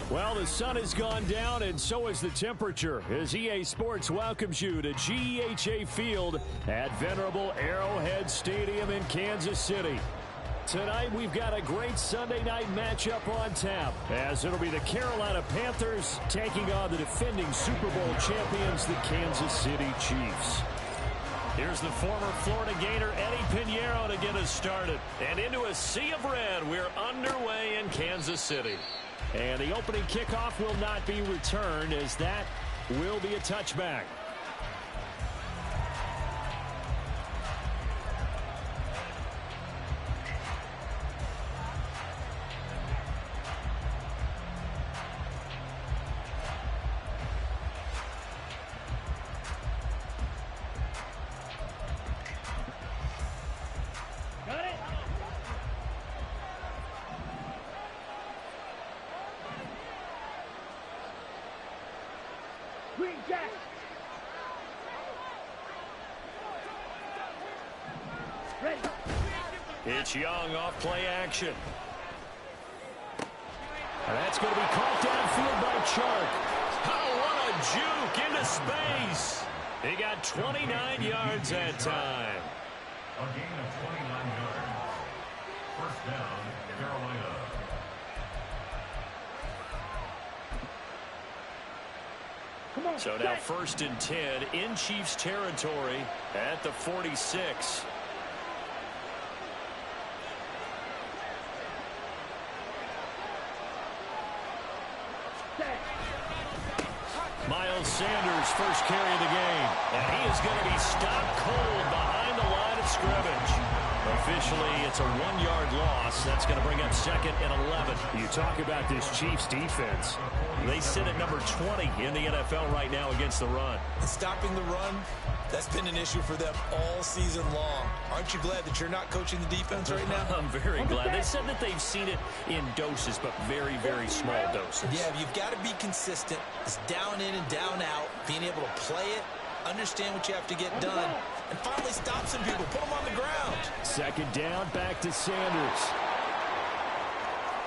Well, the sun has gone down, and so has the temperature, as EA Sports welcomes you to GEHA Field at venerable Arrowhead Stadium in Kansas City. Tonight, we've got a great Sunday night matchup on tap, as it'll be the Carolina Panthers taking on the defending Super Bowl champions, the Kansas City Chiefs. Here's the former Florida Gator, Eddie Pinheiro, to get us started. And into a sea of red, we're underway in Kansas City. And the opening kickoff will not be returned, as that will be a touchback. It's Young off play action. And that's going to be caught downfield by Chark. Oh, what a juke into space. He got 29 yards that time. A gain of 29 yards. First down, Carolina. So now 1st and 10 in Chiefs territory at the 46. Miles Sanders, first carry of the game. And he is going to be stopped cold behind the line of scrimmage. Officially, it's a 1-yard loss. That's going to bring up 2nd and 11. You talk about this Chiefs defense. They sit at number 20 in the NFL right now against the run. Stopping the run, that's been an issue for them all season long. Aren't you glad that you're not coaching the defense right now? I'm very glad. They said that they've seen it in doses, but very, very small doses. Yeah, you've got to be consistent. It's down in and down out, being able to play it, understand what you have to get done, and finally stop some people, put them on the ground. 2nd down, back to Sanders.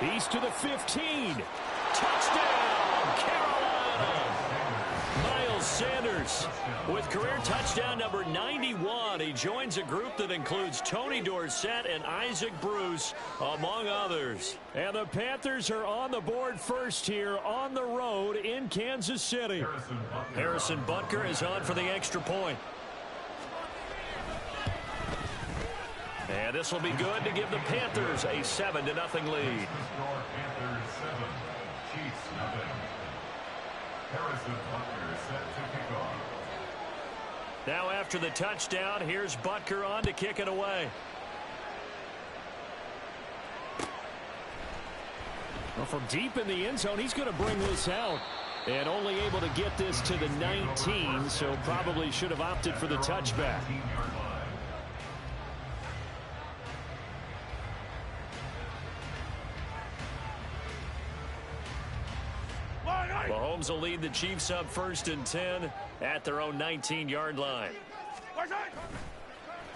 He's to the 15. Touchdown, Carolina. Miles Sanders with career touchdown number 91. He joins a group that includes Tony Dorsett and Isaac Bruce, among others. And the Panthers are on the board first here on the road in Kansas City. Harrison Butker is on for the extra point. And this will be good to give the Panthers a 7-0 lead. Panthers 7, Chiefs nothing. Harrison Butker set to kick off. Now after the touchdown, here's Butker on to kick it away. Well, from deep in the end zone, he's going to bring this out. And only able to get this to the 19, so probably should have opted for the touchback. Mahomes will lead the Chiefs up 1st and 10 at their own 19-yard line.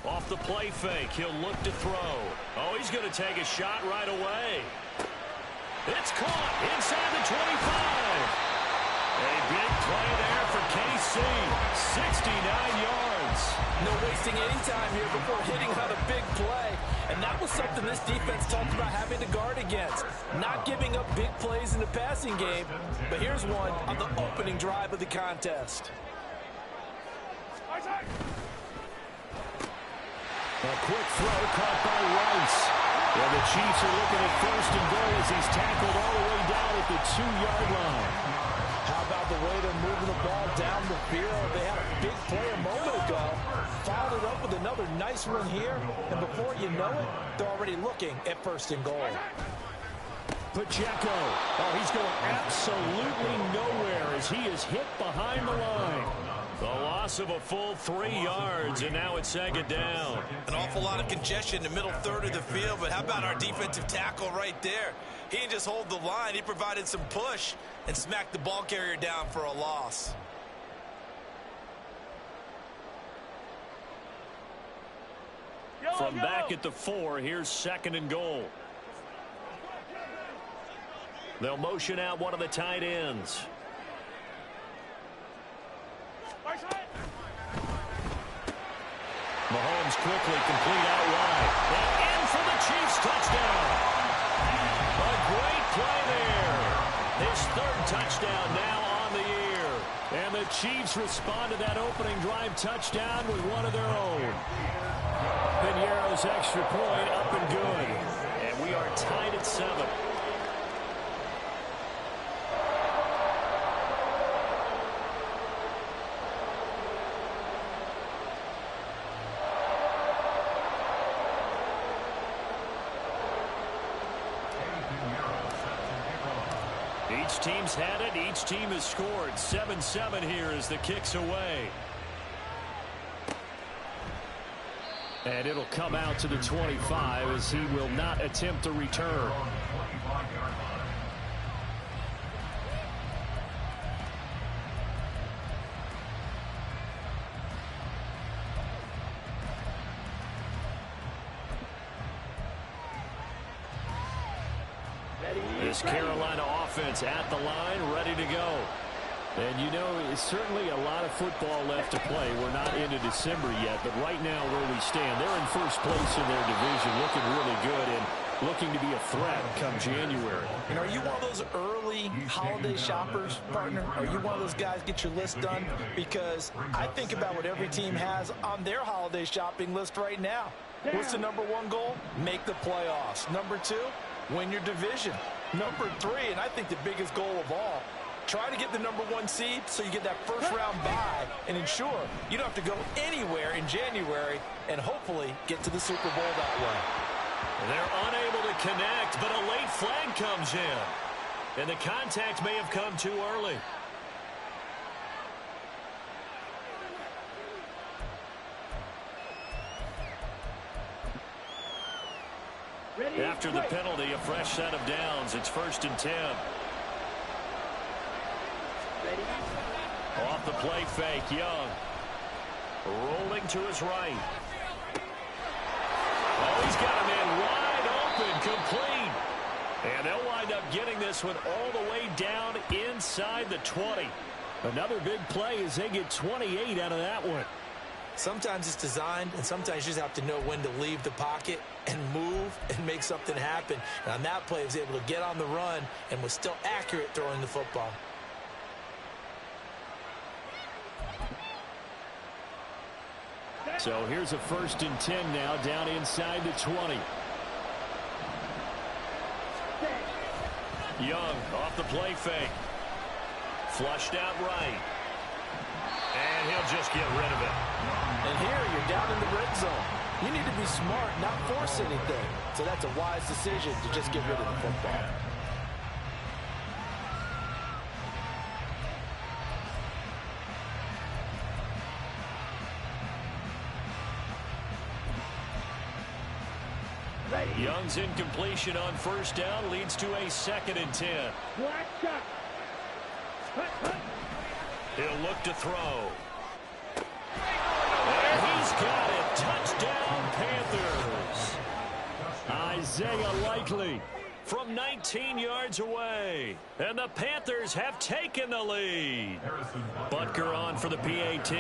Off the play fake, he'll look to throw. Oh, he's going to take a shot right away. It's caught inside the 25. A big play there for KC, 69 yards. No wasting any time here before hitting on a big play. And that was something this defense talked about having to guard against. Not giving up big plays in the passing game. But here's one on the opening drive of the contest. A quick throw caught by Rice. And the Chiefs are looking at first and goal as he's tackled all the way down at the 2-yard line. How about the way they're moving the ball down the field? They had a big play a moment ago. Followed it up with another nice one here. And before you know it, they're already looking at first and goal. Pacheco. Oh, he's going absolutely nowhere as he is hit behind the line. The loss of a full 3 yards, and now it's second down. An awful lot of congestion in the middle third of the field, but how about our defensive tackle right there? He didn't just hold the line. He provided some push and smacked the ball carrier down for a loss. From back at the 4, here's second and goal. They'll motion out one of the tight ends. Mahomes quickly complete out wide. And in for the Chiefs touchdown. A great play there. His third touchdown now on the year. And the Chiefs respond to that opening drive touchdown with one of their own. Piñeiro's extra point up and good. And we are tied at 7. Each team's had it. Each team has scored. 7-7 here as the kick's away. And it'll come out to the 25 as he will not attempt a return. This Carolina offense at the line, ready to go. And you know, it's certainly a lot of football left to play. We're not into December yet, but right now where we stand, they're in first place in their division, looking really good and looking to be a threat come January. And are you one of those early holiday shoppers, partner? Are you one of those guys get your list done? Because I think about what every team has on their holiday shopping list right now. What's the number 1 goal? Make the playoffs. Number 2, win your division. Number 3, and I think the biggest goal of all, try to get the number 1 seed so you get that first round bye and ensure you don't have to go anywhere in January and hopefully get to the Super Bowl that way. They're unable to connect, but a late flag comes in. And the contact may have come too early. After the penalty, a fresh set of downs. It's 1st and 10. Off the play fake, Young. Rolling to his right. Oh, he's got a man wide open, complete. And they'll wind up getting this one all the way down inside the 20. Another big play as they get 28 out of that one. Sometimes it's designed, and sometimes you just have to know when to leave the pocket and move and make something happen. And on that play, he was able to get on the run and was still accurate throwing the football. So here's a 1st and 10 now down inside the 20. Young off the play fake. Flushed out right. And he'll just get rid of it. And here you're down in the red zone. You need to be smart, not force anything. So that's a wise decision to just get rid of the football. Young's incompletion on 1st down leads to a 2nd and 10. He'll look to throw. And he's got it. Touchdown, Panthers. Isaiah Likely from 19 yards away. And the Panthers have taken the lead. Butker on for the PAT.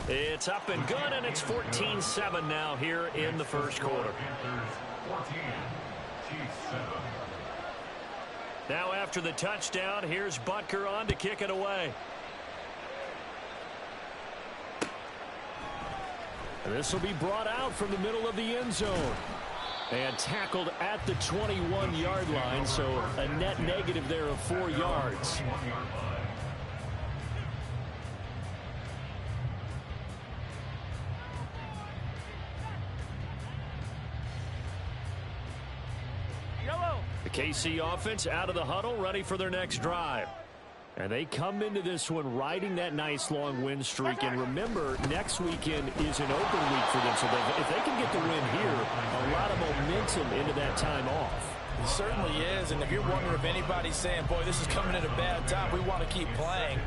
It's up and good, and it's 14-7 now here in the first quarter. Now after the touchdown, here's Butker on to kick it away. This will be brought out from the middle of the end zone. And tackled at the 21-yard line, so a net negative there of 4 yards. The KC offense out of the huddle, ready for their next drive. And they come into this one riding that nice long win streak. And remember, next weekend is an open week for them. So if they can get the win here, a lot of momentum into that time off. It certainly is. And if you're wondering if anybody's saying, boy, this is coming at a bad time, we want to keep playing,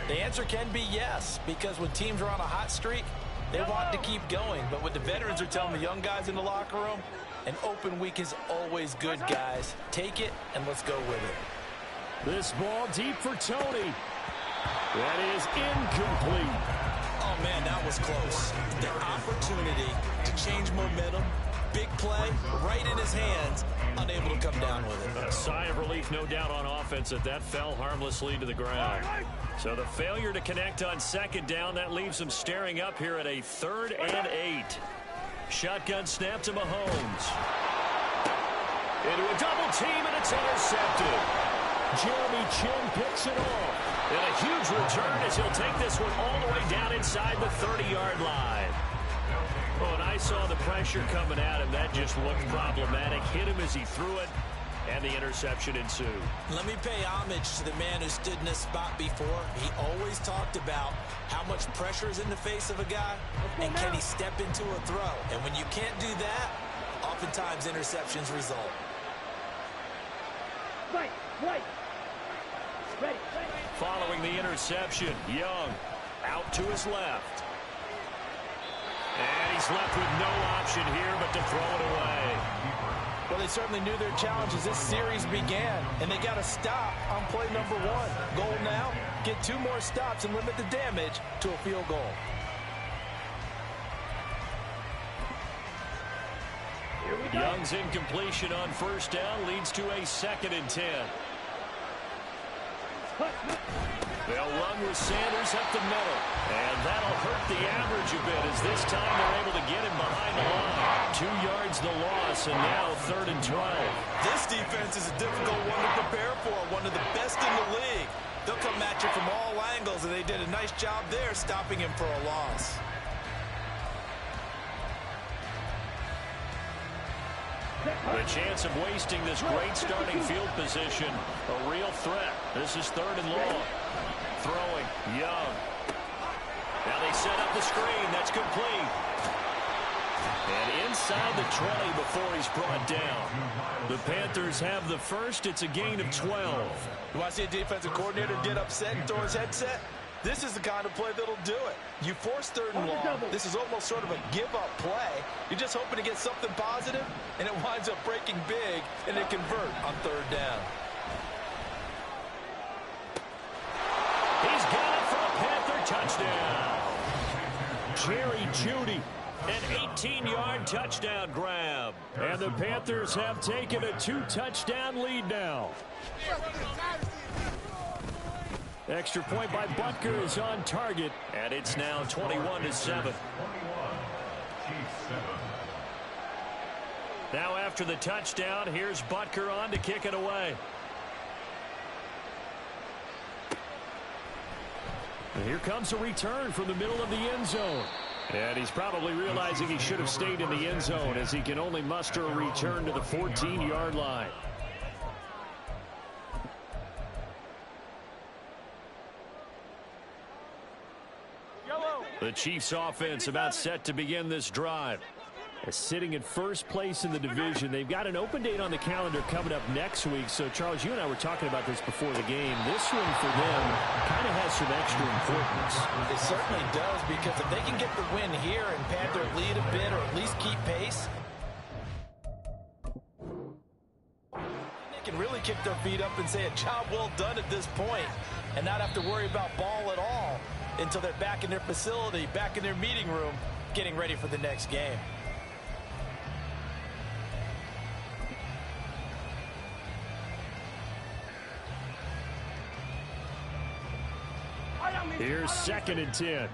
the answer can be yes. Because when teams are on a hot streak, they want to keep going. But what the veterans are telling the young guys in the locker room, an open week is always good, guys. Take it and let's go with it. This ball deep for Tony. That is incomplete. Oh, man, that was close. The opportunity to change momentum, big play, right in his hands, unable to come down with it. A sigh of relief, no doubt, on offense that fell harmlessly to the ground. So the failure to connect on second down, that leaves them staring up here at a 3rd and 8. Shotgun snap to Mahomes. Into a double team, and it's intercepted. Jeremy Chin picks it off. And a huge return as he'll take this one all the way down inside the 30-yard line. Oh, and I saw the pressure coming at him. That just looked problematic. Hit him as he threw it, and the interception ensued. Let me pay homage to the man who stood in this spot before. He always talked about how much pressure is in the face of a guy, and can he step into a throw. And when you can't do that, oftentimes interceptions result. Right. Ready. Following the interception, Young out to his left. And he's left with no option here but to throw it away. Well, they certainly knew their challenge as this series began, and they got to stop on play number 1. Goal now, get 2 more stops and limit the damage to a field goal. Young's incompletion on first down leads to a 2nd and 10. They'll run with Sanders up the middle. And that'll hurt the average a bit as this time they're able to get him behind the line. 2 yards the loss, and now 3rd and 12. This defense is a difficult one to prepare for, one of the best in the league. They'll come at you from all angles, and they did a nice job there stopping him for a loss. The chance of wasting this great starting field position, a real threat. This is 3rd and long. Throwing, Young. Now they set up the screen. That's complete. And inside the 20 before he's brought down. The Panthers have the first. It's a gain of 12. You want to see a defensive coordinator get upset and throw his headset? This is the kind of play that'll do it. You force 3rd and long. This is almost sort of a give-up play. You're just hoping to get something positive, and it winds up breaking big, and they convert on 3rd down. He's got it for a Panther touchdown. Jerry Jeudy, an 18-yard touchdown grab. And the Panthers have taken a 2-touchdown lead now. Extra point by Butker is on target, and it's now 21-7. Now after the touchdown, here's Butker on to kick it away. And here comes a return from the middle of the end zone. And he's probably realizing he should have stayed in the end zone as he can only muster a return to the 14-yard line. The Chiefs offense about set to begin this drive. Sitting in first place in the division. They've got an open date on the calendar coming up next week. So, Charles, you and I were talking about this before the game. This one for them kind of has some extra importance. It certainly does, because if they can get the win here and Panther lead a bit or at least keep pace, they can really kick their feet up and say a job well done at this point and not have to worry about ball at all until they're back in their facility, back in their meeting room, getting ready for the next game. Here's 2nd and 10.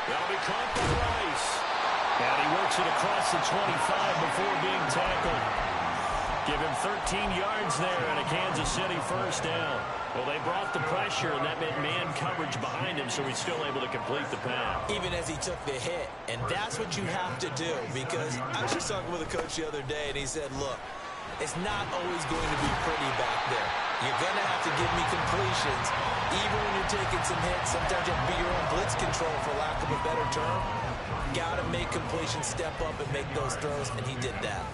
That'll be caught by Rice. And he works it across the 25 before being tackled. Give him 13 yards there and a Kansas City first down. Well, they brought the pressure, and that meant man coverage behind him, so he's still able to complete the pass. Even as he took the hit. And that's what you have to do, because I was just talking with a coach the other day, and he said, look, it's not always going to be pretty back there. You're going to have to give me completions. Even when you're taking some hits, sometimes you have to be your own blitz control, for lack of a better term. Got to make completions, step up, and make those throws, and he did that.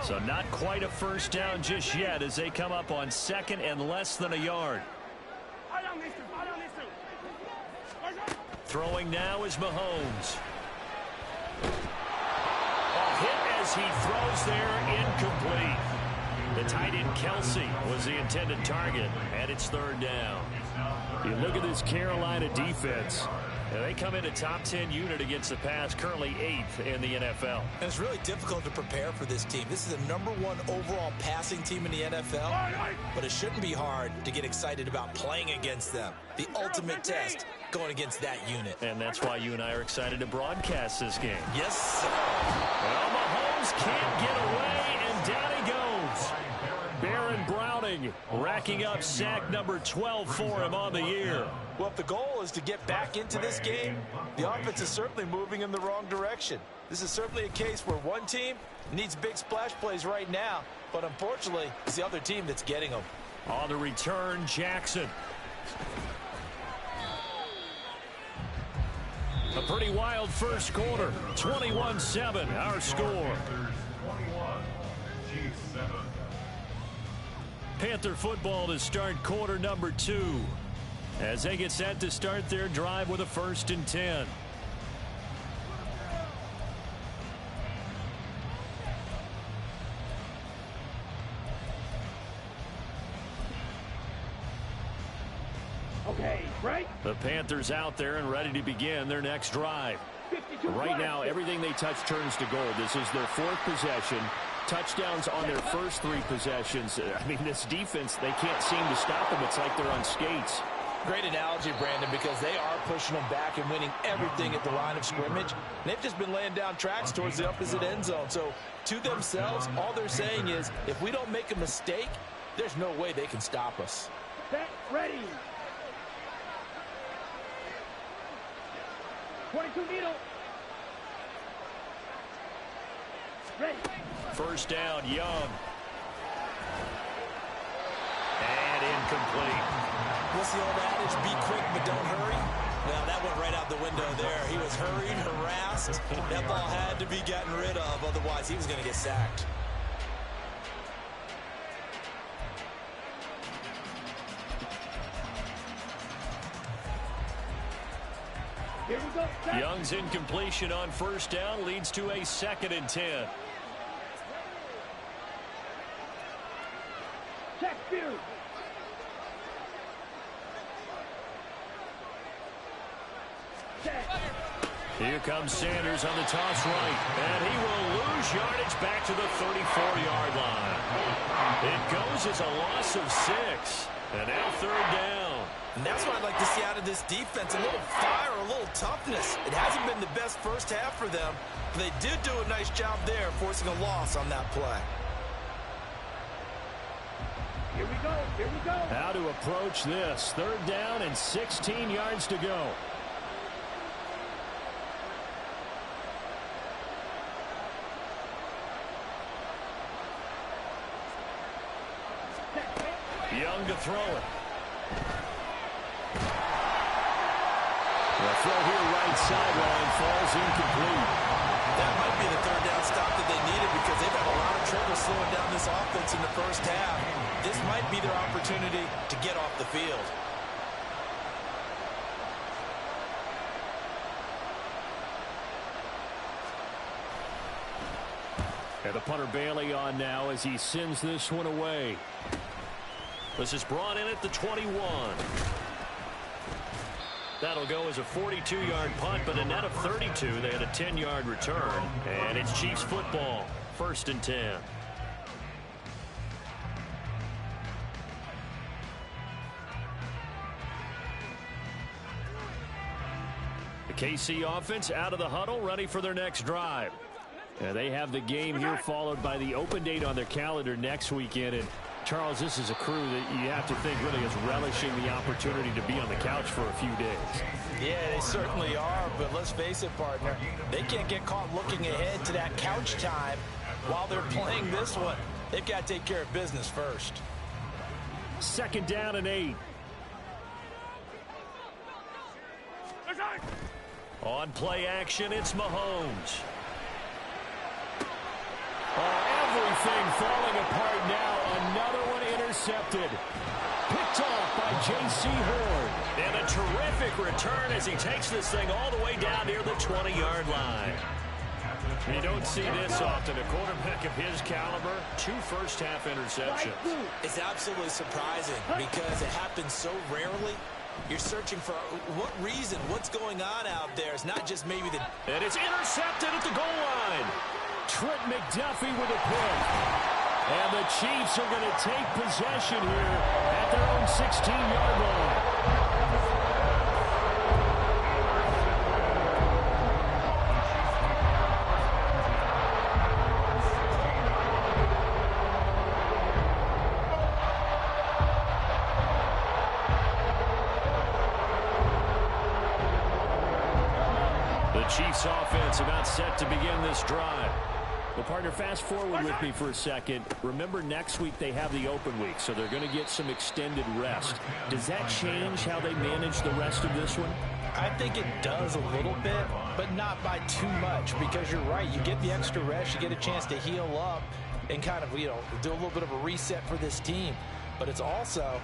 So not quite a first down just yet as they come up on 2nd and less than a yard. Throwing now is Mahomes. Hit as he throws there, incomplete. The tight end Kelsey was the intended target, and it's 3rd down. You look at this Carolina defense. They come in a top 10 unit against the pass, currently 8th in the NFL. And it's really difficult to prepare for this team. This is the #1 overall passing team in the NFL, but it shouldn't be hard to get excited about playing against them. The ultimate test going against that unit. And that's why you and I are excited to broadcast this game. Yes, sir. Well, Mahomes can't get away, and down he goes. Baron Browning racking up sack number 12 for him on the year. Well, if the goal is to get back into this game, the offense is certainly moving in the wrong direction. This is certainly a case where one team needs big splash plays right now, but unfortunately, it's the other team that's getting them. On the return, Jackson. A pretty wild first quarter. 21-7, our score. Panther football to start quarter number 2. As they get set to start their drive with a 1st and 10. Okay, right? The Panthers out there and ready to begin their next drive. Right now, everything they touch turns to gold. This is their 4th possession. Touchdowns on their first 3 possessions. I mean, this defense, they can't seem to stop them. It's like they're on skates. Great analogy, Brandon, because they are pushing them back and winning everything at the line of scrimmage. And they've just been laying down tracks towards the opposite end zone. So, to themselves, all they're saying is, if we don't make a mistake, there's no way they can stop us. Set, ready. 22 needle. Ready. First down, Young. And incomplete. What's the old adage? Be quick, but don't hurry. Well, that went right out the window there. He was hurried, harassed. That ball had to be gotten rid of. Otherwise, he was going to get sacked. Here we go. Set. Young's incompletion on first down leads to a 2nd and 10. Check view. Set. Here comes Sanders on the toss right. And he will lose yardage back to the 34-yard line. It goes as a loss of 6. And now 3rd down. And that's what I'd like to see out of this defense. A little fire, a little toughness. It hasn't been the best first half for them, but they did do a nice job there, forcing a loss on that play. Here we go. Here we go. How to approach this. 3rd down and 16 yards to go. Young to throw it. The throw here right sideline falls incomplete. That might be the 3rd down stop that they needed because they've had a lot of trouble slowing down this offense in the first half. This might be their opportunity to get off the field. And the punter Bailey on now as he sends this one away. This is brought in at the 21. That'll go as a 42-yard punt, but a net of 32. They had a 10-yard return, and it's Chiefs football, 1st and 10. The KC offense out of the huddle, ready for their next drive. They have the game here followed by the open date on their calendar next weekend. And Charles, this is a crew that you have to think really is relishing the opportunity to be on the couch for a few days. Yeah, they certainly are, but let's face it, partner. They can't get caught looking ahead to that couch time while they're playing this one. They've got to take care of business first. 2nd down and 8. On play action, it's Mahomes. Everything falling apart now. Another one intercepted. Picked off by J.C. Horn. And a terrific return as he takes this thing all the way down near the 20-yard line. You don't see this often. A quarterback of his caliber, 2 first-half interceptions. It's absolutely surprising because it happens so rarely. You're searching for what reason, what's going on out there. It's not just maybe the... And it's intercepted at the goal line. Trent McDuffie with a pick. And the Chiefs are going to take possession here at their own 16-yard line. The Chiefs offense about set to begin this drive. Well, partner, fast forward with me for a second. Remember, next week they have the open week, so they're going to get some extended rest. Does that change how they manage the rest of this one? I think it does a little bit, but not by too much, because you're right. You get the extra rest, you get a chance to heal up and kind of, do a little bit of a reset for this team. But it's also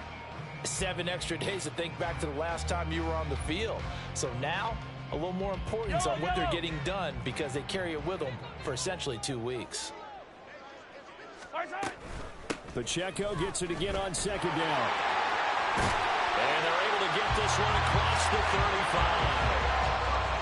7 extra days to think back to the last time you were on the field. So now, a little more importance on what they're getting done because they carry it with them for essentially 2 weeks. Pacheco gets it again on 2nd down. And they're able to get this one across the 35.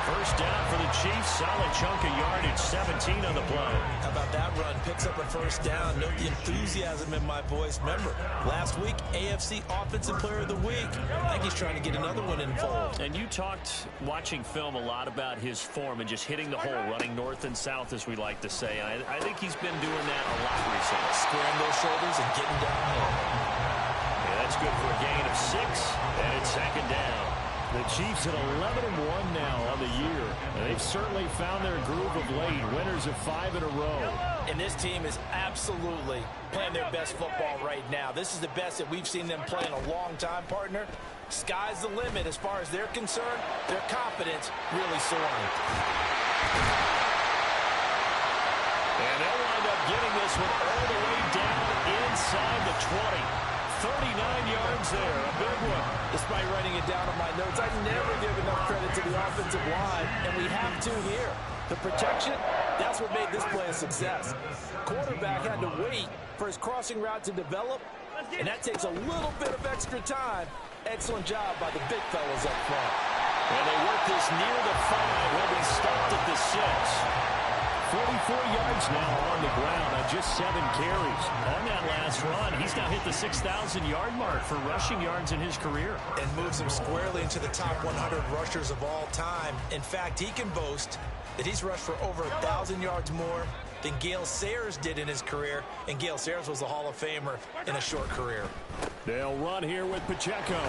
First down for the Chiefs. Solid chunk of yardage, 17 on the play. How about that run? Picks up a first down. Note the enthusiasm in my voice. Remember, last week, AFC Offensive Player of the Week. I think he's trying to get another one in fold. And you talked, watching film, a lot about his form and just hitting the hole, running north and south, as we like to say. And I think he's been doing that a lot recently. Squaring those shoulders and getting downhill. Yeah, that's good for a gain of 6, and it's 2nd down. The Chiefs at 11-1 now on the year. They've certainly found their groove of late. Winners of 5 in a row. And this team is absolutely playing their best football right now. This is the best that we've seen them play in a long time, partner. Sky's the limit as far as they're concerned. Their confidence really soaring. And they'll wind up getting this one all the way down inside the 20. 39 yards there, a big one. Despite writing it down on my notes, I never give enough credit to the offensive line, and we have to here. The protection, that's what made this play a success. Quarterback had to wait for his crossing route to develop, and that takes a little bit of extra time. Excellent job by the big fellas up front. And they work this near the 5. Will be stopped at the 6. 44 yards now on the ground on just 7 carries. On that last run, he's now hit the 6,000-yard mark for rushing yards in his career. And moves him squarely into the top 100 rushers of all time. In fact, he can boast that he's rushed for over 1,000 yards more than Gale Sayers did in his career. And Gale Sayers was a Hall of Famer in a short career. They'll run here with Pacheco.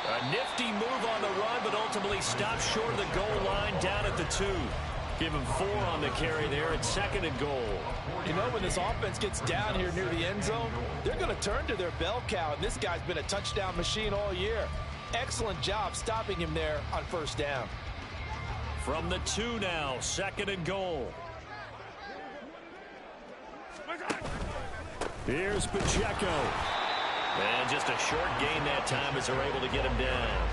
A nifty move on the run, but ultimately stopped short of the goal line down at the 2. Give him 4 on the carry there at 2nd and goal. You know, when this offense gets down here near the end zone, they're going to turn to their bell cow, and this guy's been a touchdown machine all year. Excellent job stopping him there on first down. From the 2 now, 2nd and goal. Here's Pacheco. And just a short gain that time as they're able to get him down.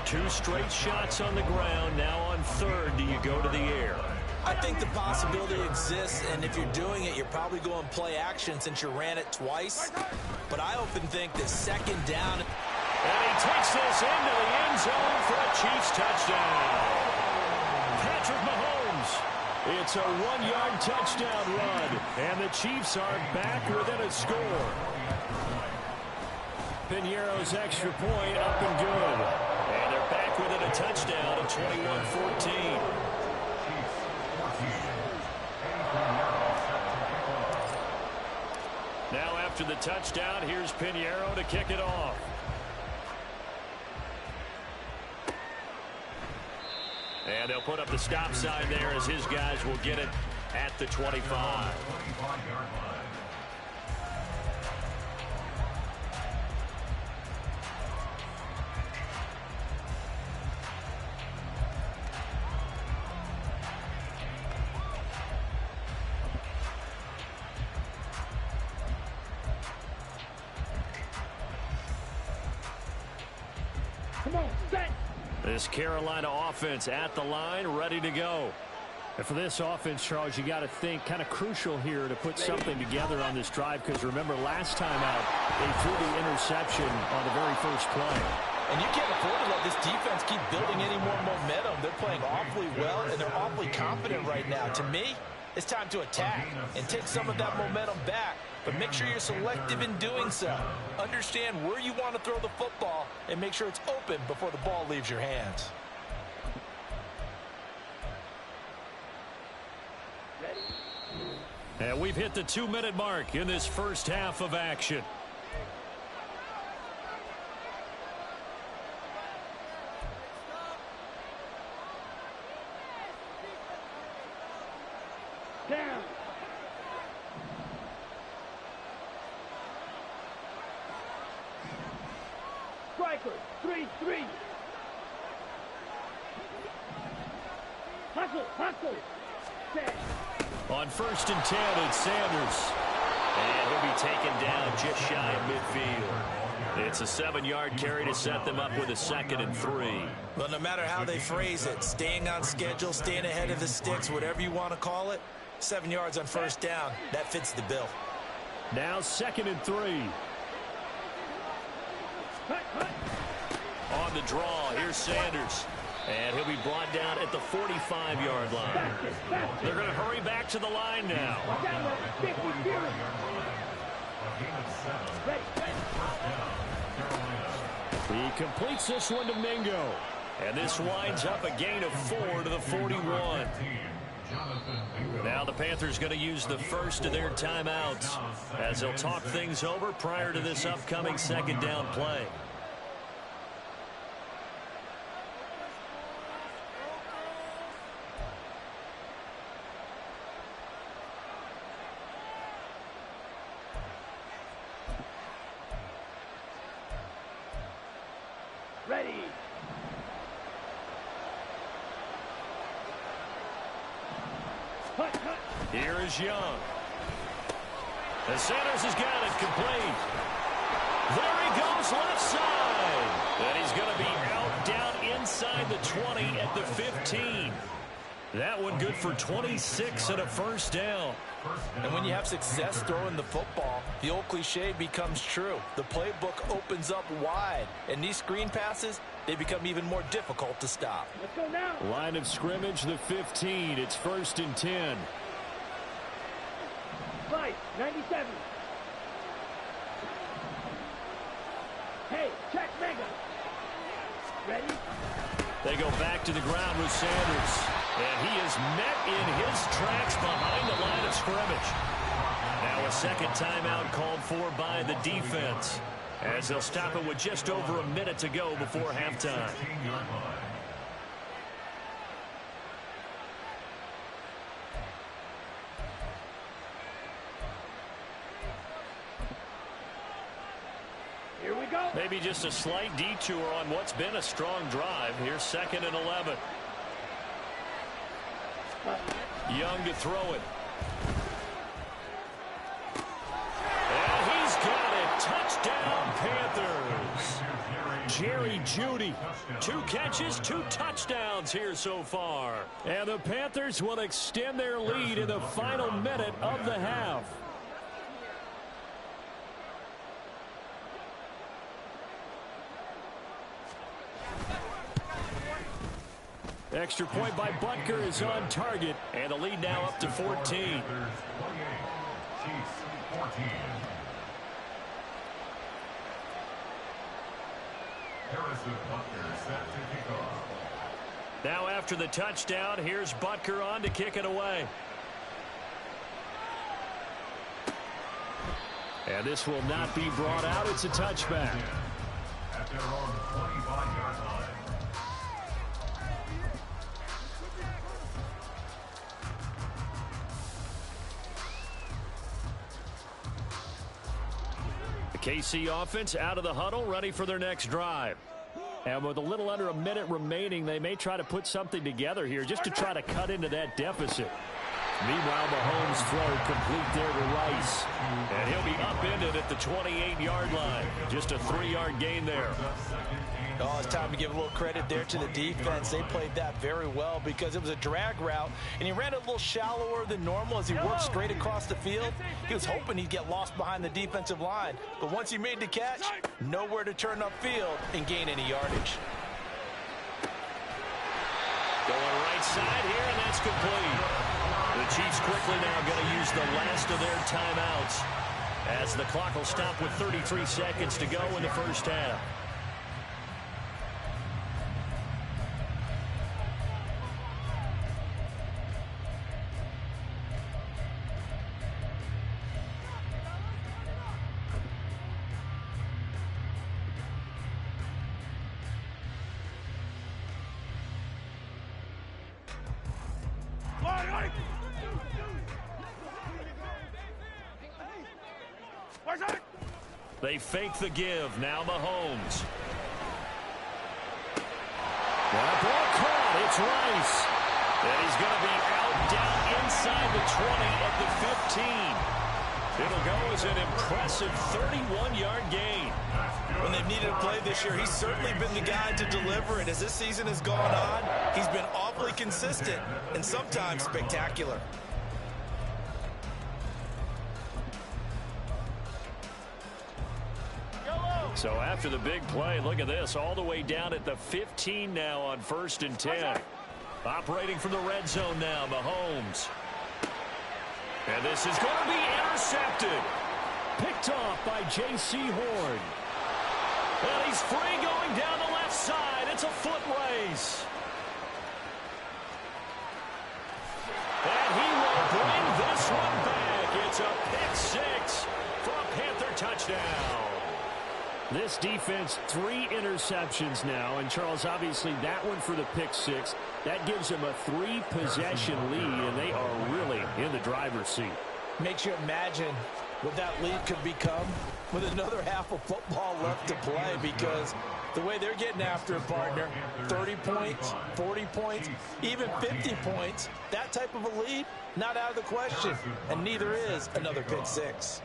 2 straight shots on the ground. Now on 3rd, do you go to the air? I think the possibility exists, and if you're doing it, you're probably going play action since you ran it twice. But I often think that second down. And he takes this into the end zone for a Chiefs touchdown. Patrick Mahomes. It's a 1-yard touchdown run, and the Chiefs are back within a score. Piñeiro's extra point up and good. And they're back within a touchdown at 21-14. Now after the touchdown, here's Piñeiro to kick it off. And they'll put up the stop sign there as his guys will get it at the 25. Come on, set. This Carolina offense at the line, ready to go. And for this offense, Charles, you got to think kind of crucial here to put something together on this drive, because remember last time out, they threw the interception on the very first play. And you can't afford to let this defense keep building any more momentum. They're playing awfully well, and they're awfully confident right now. To me, it's time to attack and take some of that momentum back. But make sure you're selective in doing so. Understand where you want to throw the football and make sure it's open before the ball leaves your hands. And we've hit the 2-minute mark in this first half of action. Down. Striker, 3-3. Hustle. Set. On 1st and 10, it's Sanders. And he'll be taken down just shy of midfield. It's a 7-yard carry to set them up with a 2nd and 3. Well, no matter how they phrase it, staying on schedule, staying ahead of the sticks, whatever you want to call it, 7 yards on 1st down, that fits the bill. Now 2nd and 3. On the draw, here's Sanders. And he'll be brought down at the 45-yard line. They're going to hurry back to the line now. He completes this one to Mingo. And this winds up a gain of 4 to the 41. Now the Panthers going to use the first of their timeouts as they'll talk things over prior to this upcoming 2nd down play. Ready. Here is Young. And Sanders has got it complete. There he goes left side. And he's going to be out down inside the 20 at the 15. That one good for 26 and a 1st down. And when you have success throwing the football, the old cliche becomes true. The playbook opens up wide. And these screen passes, they become even more difficult to stop. Let's go now. Line of scrimmage, the 15. It's 1st and 10. Right, 97. Hey, check Mega. Ready? They go back to the ground with Sanders. And he is met in his tracks behind the line of scrimmage. Now a 2nd timeout called for by the defense, as they'll stop it with just over a minute to go before halftime. Here we go. Maybe just a slight detour on what's been a strong drive. Here's 2nd and 11. Young to throw it. And he's got it. Touchdown, Panthers. Jerry Jeudy. 2 catches, 2 touchdowns here so far. And the Panthers will extend their lead in the final minute of the half. Extra point by Butker is on target, and the lead now up to 14. 28, Chiefs 14. Harrison Butker set to kick off. Now after the touchdown, here's Butker on to kick it away. And this will not be brought out. It's a touchback. At their own 25-yard line. KC offense out of the huddle, ready for their next drive. And with a little under a minute remaining, they may try to put something together here just to try to cut into that deficit. Meanwhile, Mahomes' throw complete there to Rice. And he'll be upended at the 28-yard line. Just a 3-yard gain there. Oh, it's time to give a little credit there to the defense. They played that very well because it was a drag route, and he ran a little shallower than normal as he worked straight across the field. He was hoping he'd get lost behind the defensive line, but once he made the catch, nowhere to turn upfield and gain any yardage. Going right side here, and that's complete. The Chiefs quickly now going to use the last of their timeouts as the clock will stop with 33 seconds to go in the first half. They fake the give. Now Mahomes. That ball caught. It's Rice. And he's going to be out down inside the 20 at the 15. It'll go as an impressive 31-yard gain. When they've needed a play this year, he's certainly been the guy to deliver it. As this season has gone on, he's been awfully consistent and sometimes spectacular. So after the big play, look at this, all the way down at the 15 now on 1st and 10. Operating from the red zone now, Mahomes. And this is going to be intercepted. Picked off by J.C. Horn. And he's free going down the left side. It's a foot race. And he will bring this one back. It's a pick six for a Panther touchdown. This defense, 3 interceptions now. And, Charles, obviously that one for the pick six. That gives them a 3-possession lead, and they are really in the driver's seat. Makes you imagine what that lead could become with another half of football left to play, because the way they're getting after it, partner, 30 points, 40 points, even 50 points, that type of a lead, not out of the question, and neither is another pick six.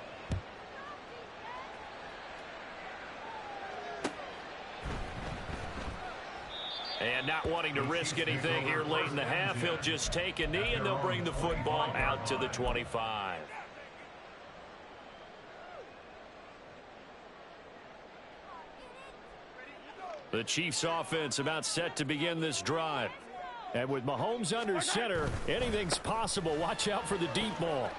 And not wanting to risk anything here late in the half, he'll just take a knee, and they'll bring the football out to the 25. The Chiefs offense about set to begin this drive. And with Mahomes under center, anything's possible. Watch out for the deep ball.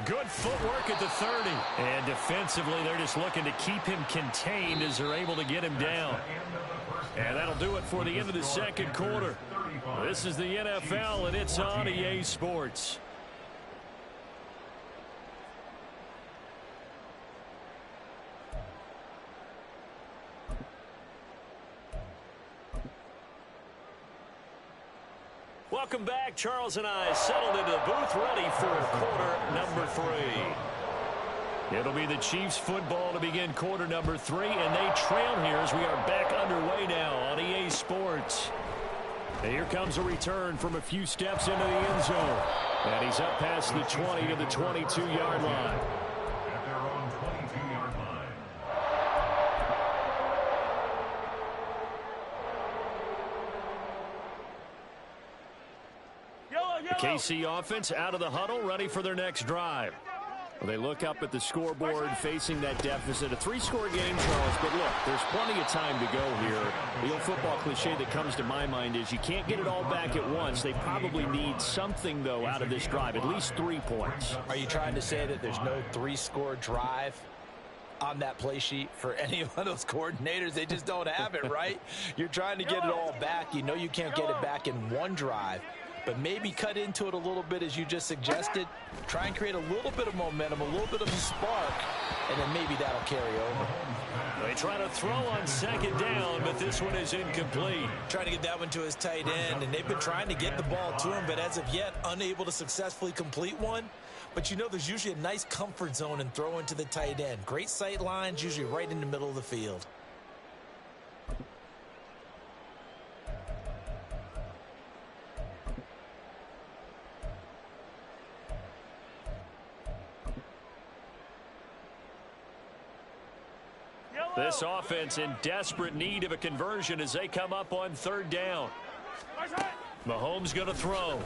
Good footwork at the 30. And defensively, they're just looking to keep him contained as they're able to get him down. And that'll do it for the end of the second quarter. This is the NFL, and it's on EA Sports. Welcome back. Charles and I settled into the booth, ready for quarter number 3. It'll be the Chiefs football to begin quarter number 3, and they trail here as we are back underway now on EA Sports. And here comes a return from a few steps into the end zone. And he's up past the 20 to the 22-yard line. At their own 22-yard line. The KC offense out of the huddle, ready for their next drive. Well, they look up at the scoreboard facing that deficit. A 3-score game, Charles, but look, there's plenty of time to go here. The old football cliche that comes to my mind is you can't get it all back at once. They probably need something, though, out of this drive, at least 3 points. Are you trying to say that there's no 3-score drive on that play sheet for any of those coordinators? They just don't have it, right? You're trying to get it all back. You know you can't get it back in one drive. But maybe cut into it a little bit, as you just suggested. Try and create a little bit of momentum, a little bit of a spark, and then maybe that'll carry over. They try to throw on second down, but this one is incomplete. Trying to get that one to his tight end, and they've been trying to get the ball to him, but as of yet, unable to successfully complete one. But you know there's usually a nice comfort zone in throwing to the tight end. Great sight lines, usually right in the middle of the field. This offense in desperate need of a conversion as they come up on third down. Mahomes going to throw.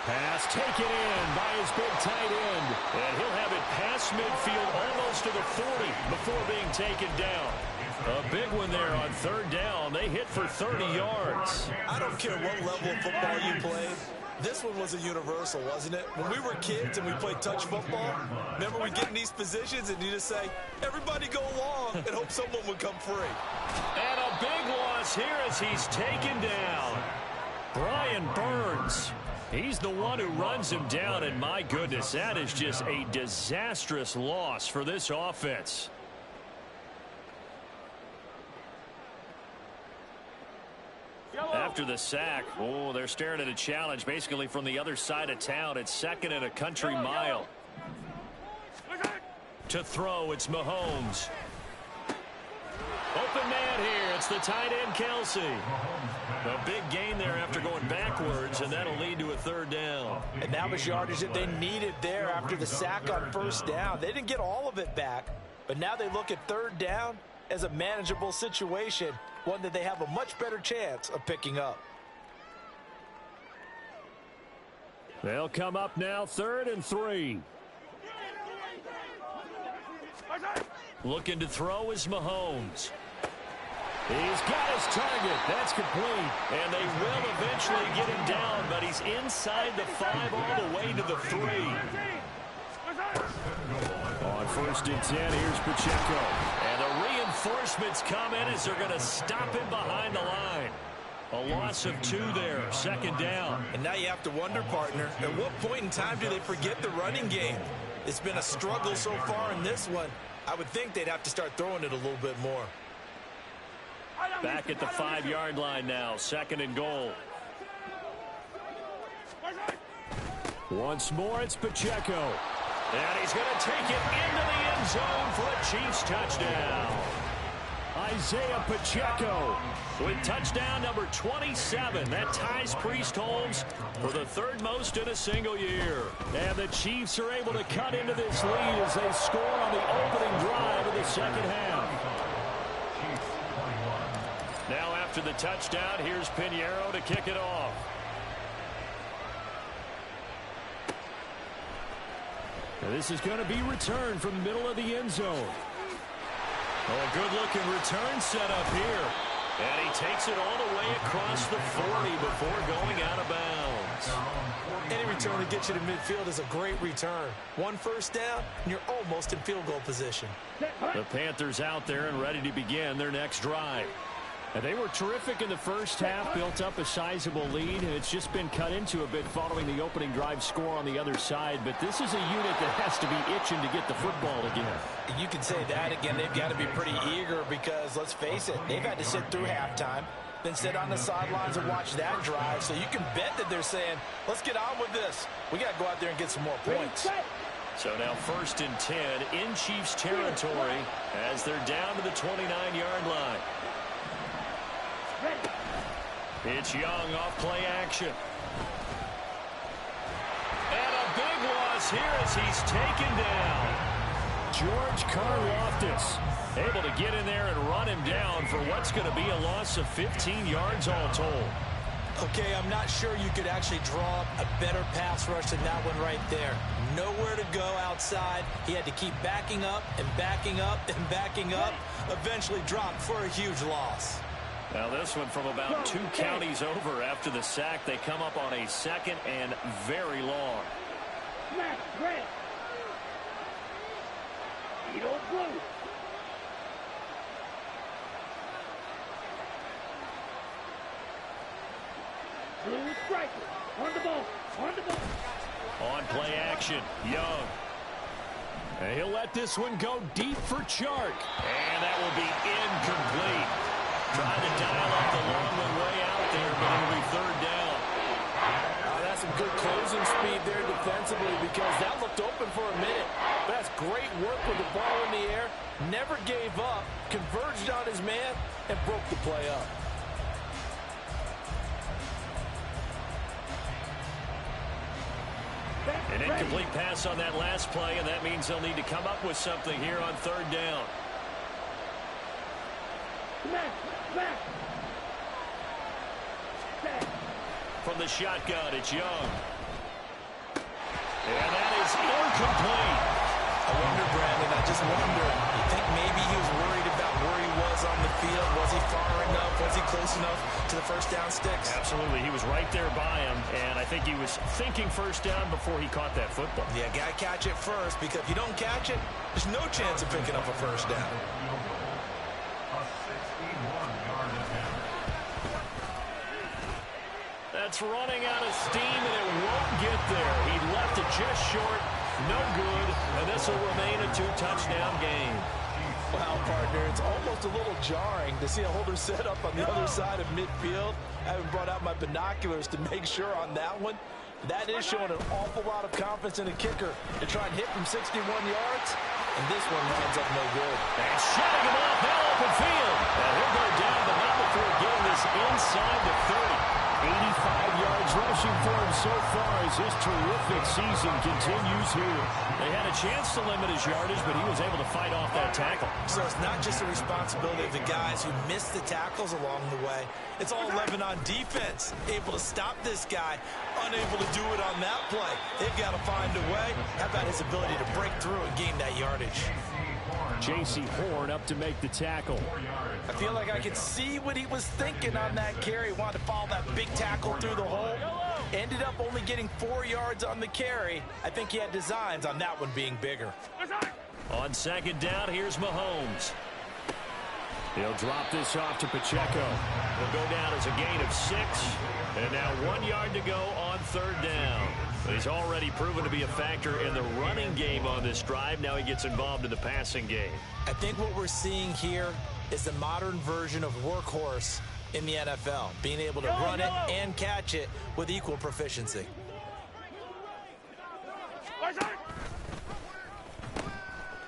Pass taken in by his big tight end. And he'll have it past midfield almost to the 40 before being taken down. A big one there on third down. They hit for 30 yards. I don't care what level of football you play. This one was a universal, wasn't it? When we were kids and we played touch football, remember we get in these positions and you just say, everybody go along, and hope someone would come free. And a big loss here as he's taken down. Brian Burns. He's the one who runs him down, and my goodness, that is just a disastrous loss for this offense. After the sack, oh, they're staring at a challenge basically from the other side of town. It's second and a country mile. To throw, it's Mahomes. Open man here. It's the tight end, Kelsey. A big gain there after going backwards, and that'll lead to a third down. And that was yardage that they needed there after the sack on first down. They didn't get all of it back, but now they look at third down as a manageable situation, one that they have a much better chance of picking up. They'll come up now, 3rd and 3. Looking to throw is Mahomes. He's got his target. That's complete. And they will eventually get him down, but he's inside the 5 all the way to the 3. On 1st and 10, here's Pacheco. And the reinforcements come in as they're going to stop him behind the line. A loss of 2 there, 2nd down. And now you have to wonder, partner, at what point in time do they forget the running game? It's been a struggle so far in this one. I would think they'd have to start throwing it a little bit more. Back at the 5-yard line now, 2nd and goal. Once more, it's Pacheco. And he's going to take it into the end zone for a Chiefs touchdown. Isaiah Pacheco with touchdown number 27. That ties Priest Holmes for the 3rd most in a single year. And the Chiefs are able to cut into this lead as they score on the opening drive of the 2nd half. Now after the touchdown, here's Pinheiro to kick it off. Now this is going to be returned from the middle of the end zone. Oh, good-looking return set up here. And he takes it all the way across the 40 before going out of bounds. Any return to get you to midfield is a great return. 1 first down, and you're almost in field goal position. The Panthers out there and ready to begin their next drive. And they were terrific in the first half, built up a sizable lead, and it's just been cut into a bit following the opening drive score on the other side. But this is a unit that has to be itching to get the football again. You can say that again. They've got to be pretty eager because, let's face it, they've had to sit through halftime, then sit on the sidelines and watch that drive. So you can bet that they're saying, let's get on with this. We got to go out there and get some more points. So now 1st and 10 in Chiefs territory as they're down to the 29-yard line. It's Young off play action. And a big loss here as he's taken down. George Karlaftis able to get in there and run him down for what's going to be a loss of 15 yards all told. Okay, I'm not sure you could actually draw up a better pass rush than that one right there. Nowhere to go outside. He had to keep backing up and backing up and backing up. Eventually dropped for a huge loss. Now this one from about 2 counties over after the sack. They come up on a 2nd and very long. Smash, red. Eagle blue. Blue striker. On the ball. On the ball. On play action, Young. And he'll let this one go deep for Chark. And that will be incomplete. Trying to dial up the long one way out there, but it'll be 3rd down. That's some good closing speed there defensively because that looked open for a minute. That's great work with the ball in the air. Never gave up, converged on his man, and broke the play up. An incomplete pass on that last play, and that means they'll need to come up with something here on 3rd down. Smash, smash. Smash. From the shotgun, it's Young. And that is incomplete. I wonder, Brandon, I just wonder, you think maybe he was worried about where he was on the field? Was he far enough? Was he close enough to the first down sticks? Absolutely. He was right there by him, and I think he was thinking first down before he caught that football. Yeah, got to catch it first, because if you don't catch it, there's no chance of picking up a first down. A 61-yard attempt. That's running out of steam, and it won't get there. He left it just short. No good, and this will remain a 2-touchdown game. Wow, partner, it's almost a little jarring to see a holder set up on the other side of midfield. I haven't brought out my binoculars to make sure on that one. That is showing an awful lot of confidence in a kicker to try and hit from 61 yards, and this one winds up no good. And shutting him off now open field. And he'll go down, but not before getting this inside the 30. 85 yards rushing for him so far as this terrific season continues here. They had a chance to limit his yardage, but he was able to fight off that tackle. So it's not just the responsibility of the guys who missed the tackles along the way. It's all 11 on defense, able to stop this guy, unable to do it on that play. They've got to find a way. How about his ability to break through and gain that yardage? J.C. Horn up to make the tackle. I feel like I could see what he was thinking on that carry. Wanted to follow that big tackle through the hole. Ended up only getting 4 yards on the carry. I think he had designs on that one being bigger. On 2nd down, here's Mahomes. He'll drop this off to Pacheco. Will go down as a gain of 6. And now 1 yard to go on 3rd down. He's already proven to be a factor in the running game on this drive. Now he gets involved in the passing game. I think what we're seeing here is the modern version of workhorse in the NFL, being able to run it and catch it with equal proficiency.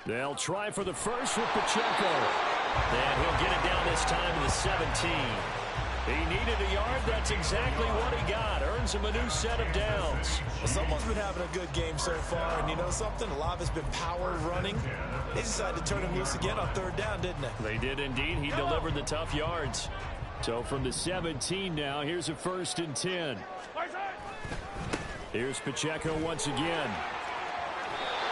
They'll try for the first with Pacheco. And he'll get it down this time to the 17. He needed a yard. That's exactly what he got. Earns him a new set of downs. Well, someone's been having a good game so far, and you know something? A lot of it's been power running. They decided to turn him loose again on 3rd down, didn't they? They did indeed. He delivered the tough yards. So from the 17 now, here's a 1st and 10. Here's Pacheco once again.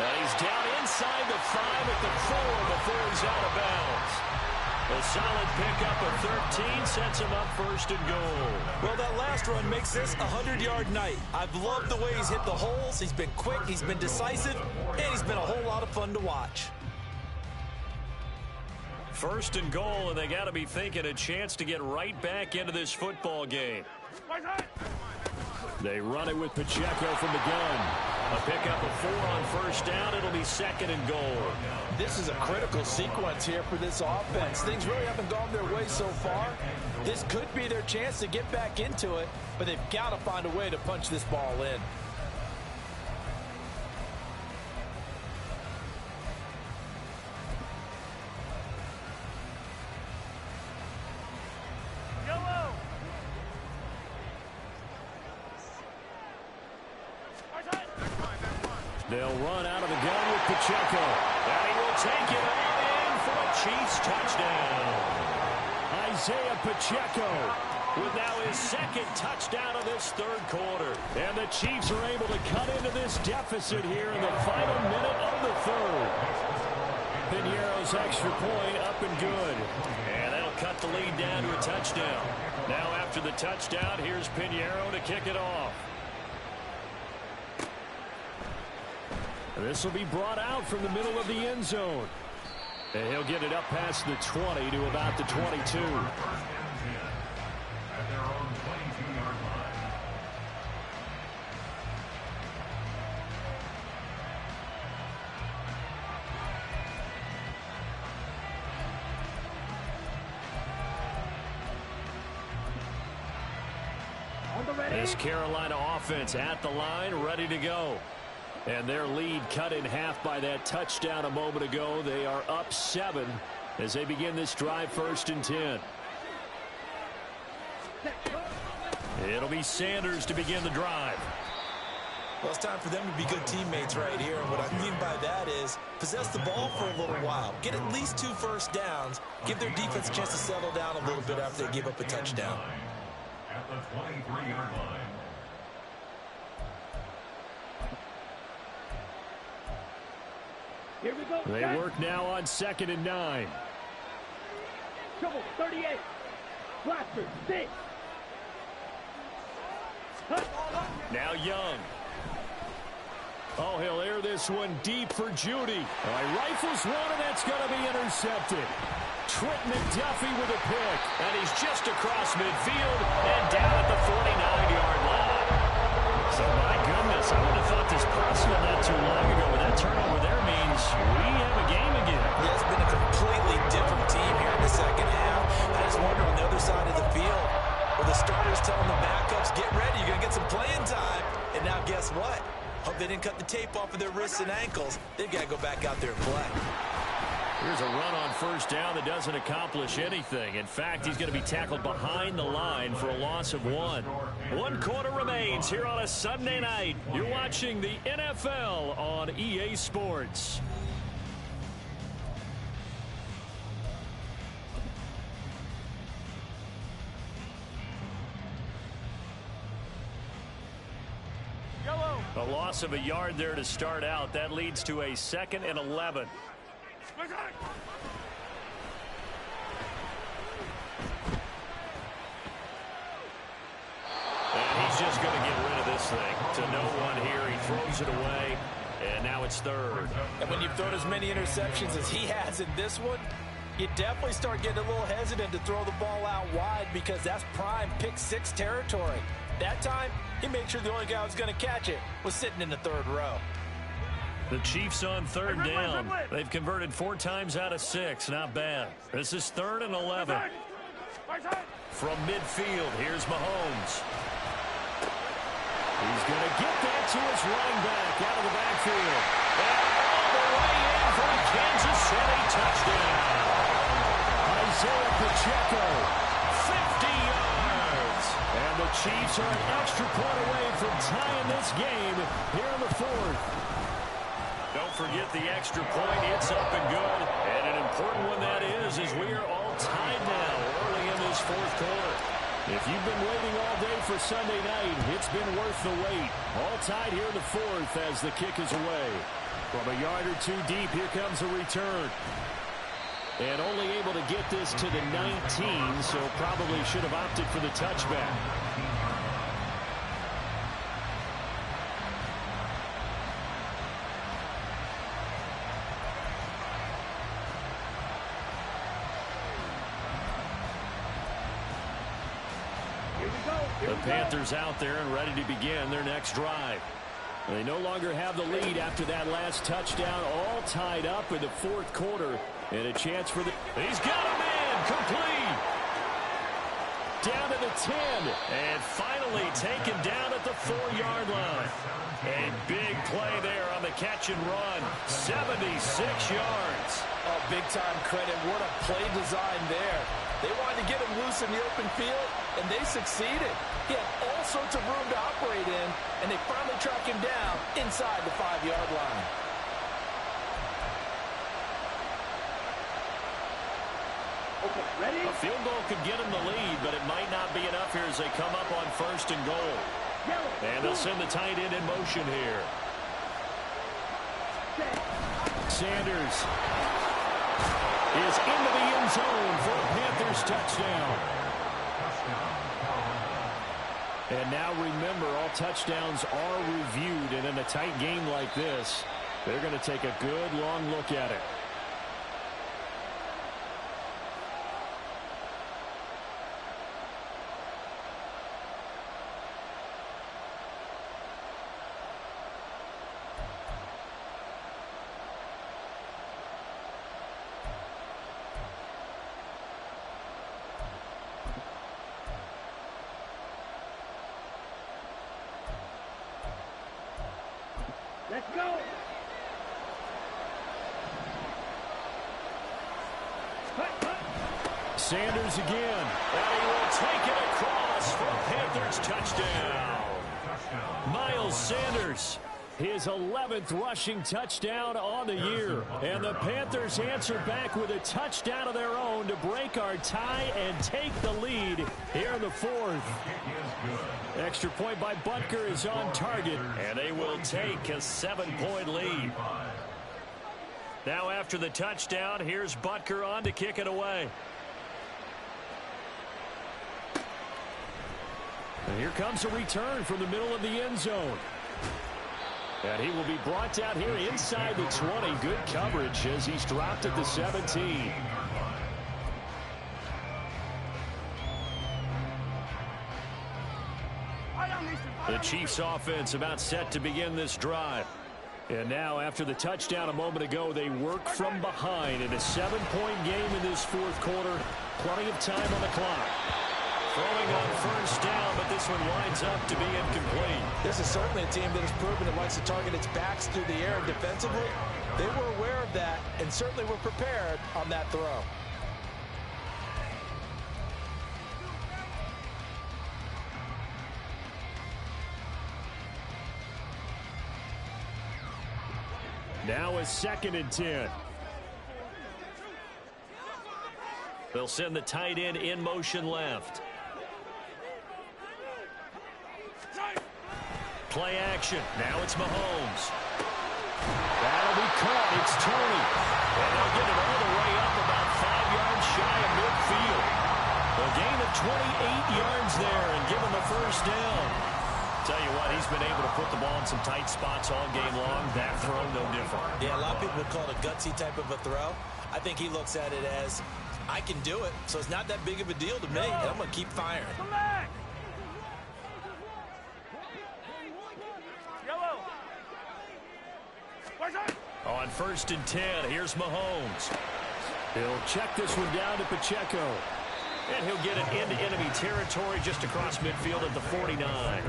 And he's down inside the 5 at the 4 before he's out of bounds. A solid pickup of 13 sets him up 1st and goal. Well, that last run makes this a 100-yard night. I've loved the way he's hit the holes. He's been quick, he's been decisive, and he's been a whole lot of fun to watch. 1st and goal, and they got to be thinking a chance to get right back into this football game. They run it with Pacheco from the gun. A pickup of 4 on 1st down. It'll be 2nd and goal. This is a critical sequence here for this offense. Things really haven't gone their way so far. This could be their chance to get back into it, but they've got to find a way to punch this ball in. They'll run out of the gun with Pacheco. And he will take it all in for a Chiefs touchdown. Isaiah Pacheco with now his second touchdown of this third quarter. And the Chiefs are able to cut into this deficit here in the final minute of the third. Piñeiro's extra point up and good. And that'll cut the lead down to a touchdown. Now after the touchdown, here's Piñeiro to kick it off. This will be brought out from the middle of the end zone. And he'll get it up past the 20 to about the 22. This Carolina offense at the line, ready to go. And their lead cut in half by that touchdown a moment ago. They are up 7 as they begin this drive, 1st and 10. It'll be Sanders to begin the drive. Well, it's time for them to be good teammates right here. And what I mean by that is possess the ball for a little while. Get at least 2 first downs. Give their defense a chance to settle down a little bit after they give up a touchdown. At the 23-yard line. Here we go. They work now on 2nd and 9. Trouble, 38. Blaster, 6. Now Young. Oh, he'll air this one deep for Judy. Rifles one, and that's going to be intercepted. Trent McDuffie with a pick. And he's just across midfield and down at the 49-yard line. So, my goodness, I would have thought this possible not too long ago, but that turnover there means we have a game again. Yeah, it's been a completely different team here in the second half. I just wonder on the other side of the field, where the starters telling the backups, get ready, you're going to get some playing time. And now guess what? Hope they didn't cut the tape off of their wrists and ankles. They've got to go back out there and play. Here's a run on 1st down that doesn't accomplish anything. In fact, he's going to be tackled behind the line for a loss of 1. 1 quarter remains here on a Sunday night. You're watching the NFL on EA Sports. A loss of a yard there to start out. That leads to a 2nd and 11. And he's just going to get rid of this thing. To no one here. He throws it away. And now it's 3rd. And when you've thrown as many interceptions as he has in this one, you definitely start getting a little hesitant to throw the ball out wide because that's prime pick-6 territory. That time, he made sure the only guy who was going to catch it was sitting in the 3rd row. The Chiefs on 3rd down. They've converted 4 times out of 6. Not bad. This is 3rd and 11. From midfield, here's Mahomes. He's going to get that to his running back out of the backfield. And all the way in for a Kansas City touchdown. Isaiah Pacheco, 50 yards. And the Chiefs are an extra point away from tying this game here in the 4th. Don't forget the extra point. It's up and good. And an important one that is as we are all tied now early in this 4th quarter. If you've been waiting all day for Sunday night, it's been worth the wait. All tied here in the 4th as the kick is away. From a yard or 2 deep, here comes a return. And only able to get this to the 19, so probably should have opted for the touchback. The Panthers out there and ready to begin their next drive. They no longer have the lead after that last touchdown, all tied up in the 4th quarter. And a chance for the... He's got a man, complete. Down to the 10. And finally taken down at the 4-yard line. A big play there on the catch and run. 76 yards. Oh, big-time credit. What a play design there. They wanted to get him loose in the open field, and they succeeded. He had all sorts of room to operate in, and they finally track him down inside the 5-yard line. Okay, ready? A field goal could get them the lead, but it might not be enough here as they come up on 1st and goal. Yellow. And they'll send the tight end in motion here. Sanders is into the end zone for a Panthers touchdown. And now remember, all touchdowns are reviewed, and in a tight game like this, they're going to take a good long look at it. Let's go. Sanders again. And he will take it across for a Panthers touchdown. Miles Sanders, his 11th rushing touchdown on the year. And the Panthers answer back with a touchdown of their own to break our tie and take the lead here in the 4th. Extra point by Butker is on target, and they will take a 7-point lead. Now after the touchdown, here's Butker on to kick it away. And here comes a return from the middle of the end zone. And he will be brought down here inside the 20. Good coverage as he's dropped at the 17. The Chiefs offense about set to begin this drive. And now after the touchdown a moment ago, they work from behind in a 7-point game in this 4th quarter. Plenty of time on the clock. Throwing on 1st down, but this one winds up to be incomplete. This is certainly a team that has proven it likes to target its backs through the air defensively. They were aware of that and certainly were prepared on that throw. Now a 2nd and 10. They'll send the tight end in motion left. Play action. Now it's Mahomes. That'll be caught. It's Tony. And they'll get it all the way up about 5 yards shy of midfield. A gain of 28 yards there and given the 1st down. Tell you what, he's been able to put the ball in some tight spots all game long. That throw, no different. Yeah, a lot of people would call it a gutsy type of a throw. I think he looks at it as, I can do it, so it's not that big of a deal to me, and I'm going to keep firing. On 1st and 10, here's Mahomes. He'll check this one down to Pacheco. And he'll get it into enemy territory just across midfield at the 49.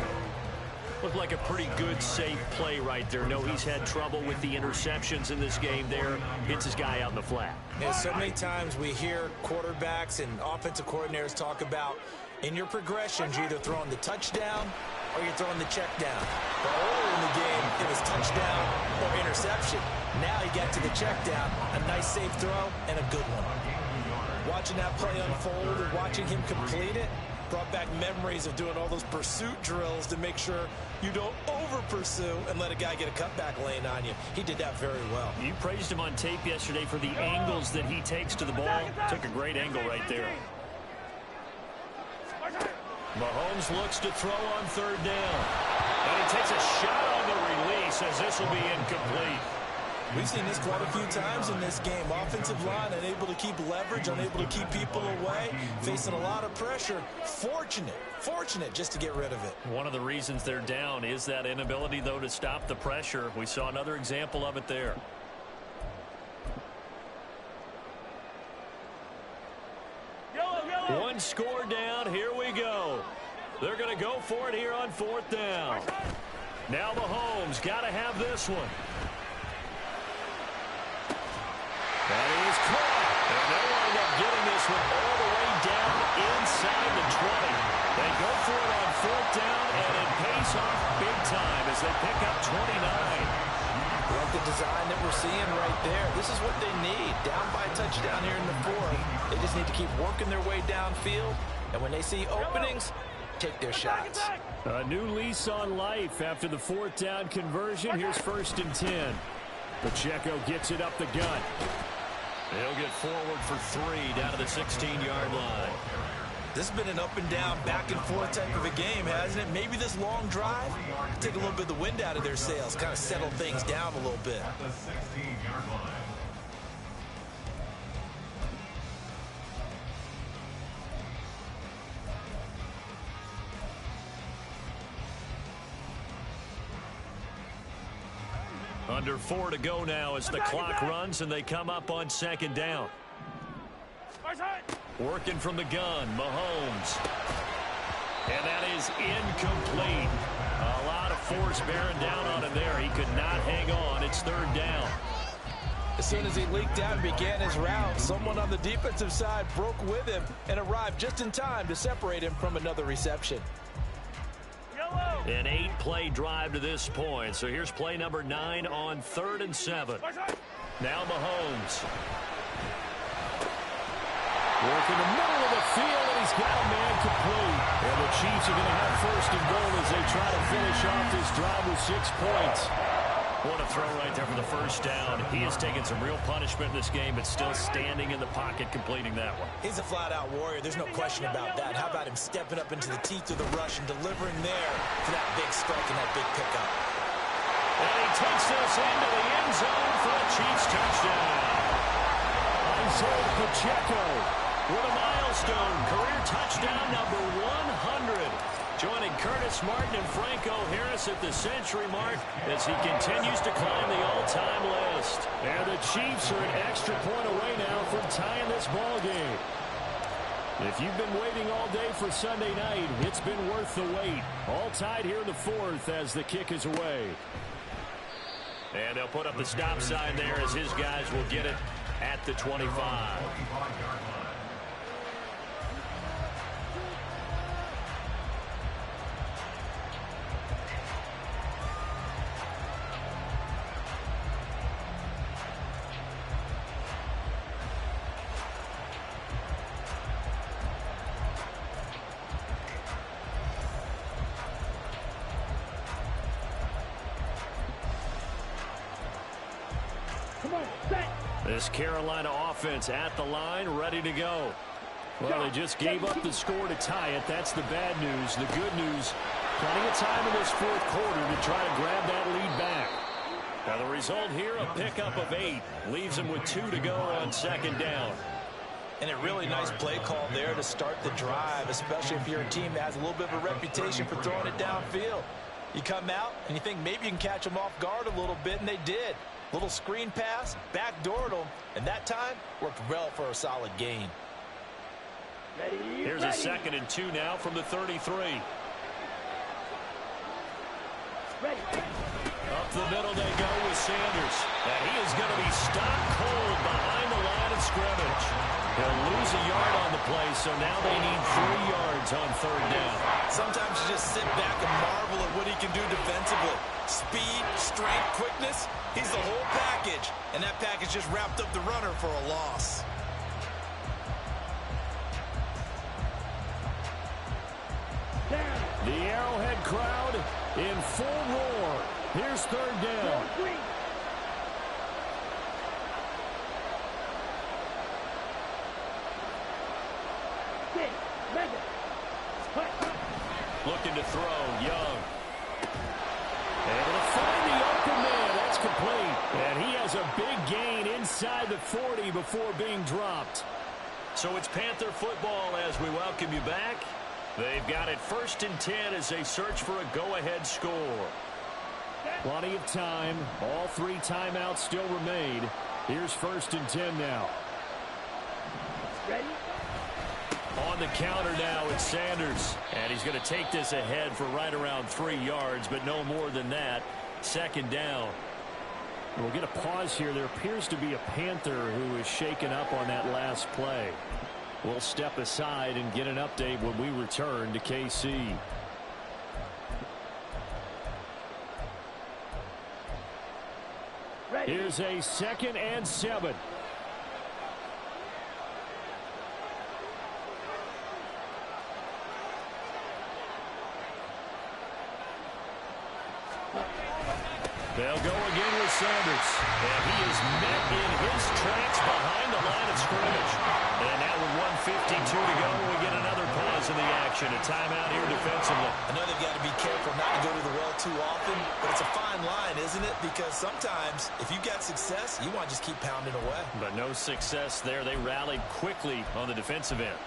Looked like a pretty good, safe play right there. No, he's had trouble with the interceptions in this game there. Hits his guy out in the flat. Yeah, so many times we hear quarterbacks and offensive coordinators talk about in your progressions, you're either throwing the touchdown or you're throwing the check down. But earlier in the game, it was touchdown or interception. Now he got to the check down, a nice safe throw, and a good one. Watching that play unfold and watching him complete it brought back memories of doing all those pursuit drills to make sure you don't over-pursue and let a guy get a cutback lane on you. He did that very well. You praised him on tape yesterday for the angles that he takes to the ball. Took a great angle right there. Mahomes looks to throw on 3rd down. And he takes a shot on the release as this will be incomplete. We've seen this quite a few times in this game. Offensive line unable to keep leverage, unable to keep people away, facing a lot of pressure. Fortunate just to get rid of it. One of the reasons they're down is that inability, though, to stop the pressure. We saw another example of it there. One score down. Here we go. They're going to go for it here on 4th down. Now Mahomes got to have this one. That is caught. And they'll wind up getting this one all the way down inside the 20. They go for it on 4th down, and it pays off big time as they pick up 29. Like the design that we're seeing right there. This is what they need. Down by a touchdown here in the fourth. They just need to keep working their way downfield. And when they see openings, take their shots. A new lease on life after the fourth down conversion. Here's 1st and 10. Pacheco gets it up the gut. He'll get forward for 3 down to the 16-yard line. This has been an up and down, back and forth type of a game, hasn't it? Maybe this long drive take a little bit of the wind out of their sails, kind of settle things down a little bit. At the 16-yard line. Under 4 to go now as the clock runs and they come up on 2nd down. Working from the gun, Mahomes. And that is incomplete. A lot of force bearing down on him there. He could not hang on. It's 3rd down. As soon as he leaked out and began his route, someone on the defensive side broke with him and arrived just in time to separate him from another reception. An 8-play drive to this point. So here's play number 9 on 3rd and 7. Now Mahomes. Work in the middle of the field, and he's got a man complete. And the Chiefs are going to have 1st and goal as they try to finish off this drive with 6 points. What a throw right there for the 1st down. He has taken some real punishment in this game, but still standing in the pocket completing that one. He's a flat-out warrior. There's no question about that. How about him stepping up into the teeth of the rush and delivering there for that big strike and that big pickup. And he takes this into the end zone for a Chiefs touchdown. Isaiah Pacheco with a milestone career touchdown number 100. Joining Curtis Martin and Franco Harris at the century mark as he continues to climb the all-time list. And the Chiefs are an extra point away now from tying this ball game. If you've been waiting all day for Sunday night, it's been worth the wait. All tied here in the 4th as the kick is away. And they'll put up the stop sign there as his guys will get it at the 25. This Carolina offense at the line, ready to go. Well, they just gave up the score to tie it. That's the bad news. The good news, plenty of time in this 4th quarter to try to grab that lead back. Now the result here, a pickup of 8. Leaves them with 2 to go on 2nd down. And a really nice play call there to start the drive, especially if you're a team that has a little bit of a reputation for throwing it downfield. You come out and you think maybe you can catch them off guard a little bit, and they did. Little screen pass, backdoored them, and that time worked well for a solid gain. Here's a 2nd and 2 now from the 33. Up the middle they go with Sanders. And he is going to be stopped cold behind the line of scrimmage. He'll lose a yard on the play, so now they need 3 yards on 3rd down. Sometimes you just sit back and marvel at what he can do defensively. Speed, strength, quickness, he's the whole package. And that package just wrapped up the runner for a loss. The Arrowhead crowd in full roar. Here's 3rd down. Looking to throw, Young. Able to find the open man. That's complete. And he has a big gain inside the 40 before being dropped. So it's Panther football as we welcome you back. They've got it 1st and 10 as they search for a go-ahead score. Plenty of time. All 3 timeouts still remain. Here's 1st and 10 now. Ready? On the counter now, it's Sanders. And he's going to take this ahead for right around 3 yards, but no more than that. 2nd down. We'll get a pause here. There appears to be a Panther who is shaken up on that last play. We'll step aside and get an update when we return to KC. Here's a 2nd and 7. They'll go again with Sanders. And he is met in his tracks behind the line of scrimmage. And now with 1:52 to go, we get another pause in the action. A timeout here defensively. I know they've got to be careful not to go to the well too often, but it's a fine line, isn't it? Because sometimes if you've got success, you want to just keep pounding away. But no success there. They rallied quickly on the defensive end.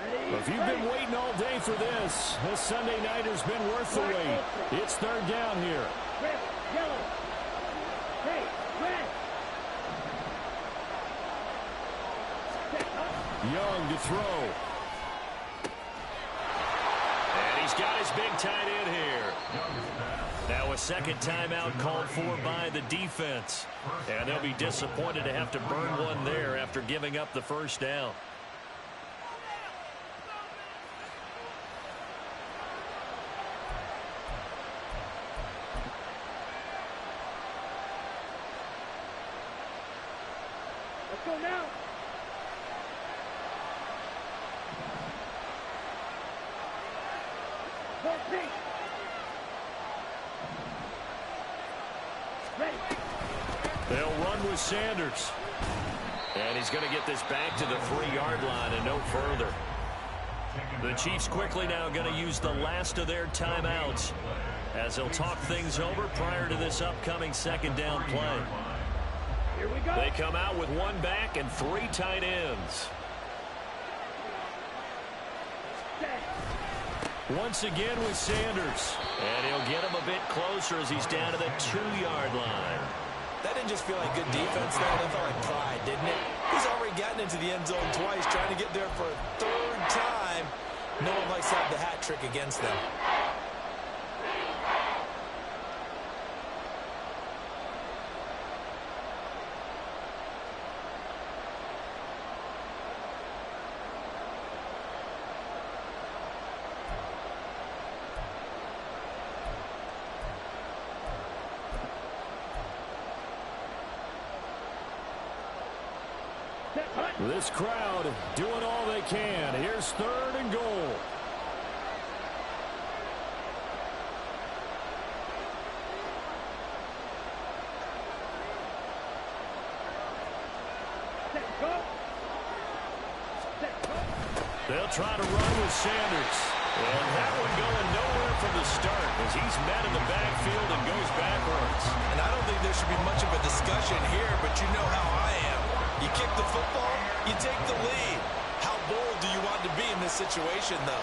If you've been waiting all day for this Sunday night has been worth the wait. It's 3rd down here. Red, yellow. Hey, red. Young to throw. And he's got his big tight end here. Now a 2nd timeout called for by the defense. And they'll be disappointed to have to burn one there after giving up the 1st down. Let's go now. Pink. Ready. They'll run with Sanders. And he's going to get this back to the 3-yard line and no further. The Chiefs quickly now going to use the last of their timeouts as they'll talk things over prior to this upcoming 2nd down play. Here we go. They come out with 1 back and 3 tight ends. Once again with Sanders. And he'll get him a bit closer as he's down to the 2-yard line. That didn't just feel like good defense, though. That felt like pride, didn't it? He's already gotten into the end zone twice, trying to get there for a 3rd time. No one likes to have the hat trick against them. This crowd doing all they can. Here's 3rd and goal. They'll try to run with Sanders. And that one going nowhere from the start as he's met in the backfield and goes backwards. And I don't think there should be much of a discussion here, but you know how I am. You kick the football, you take the lead. How bold do you want to be in this situation, though?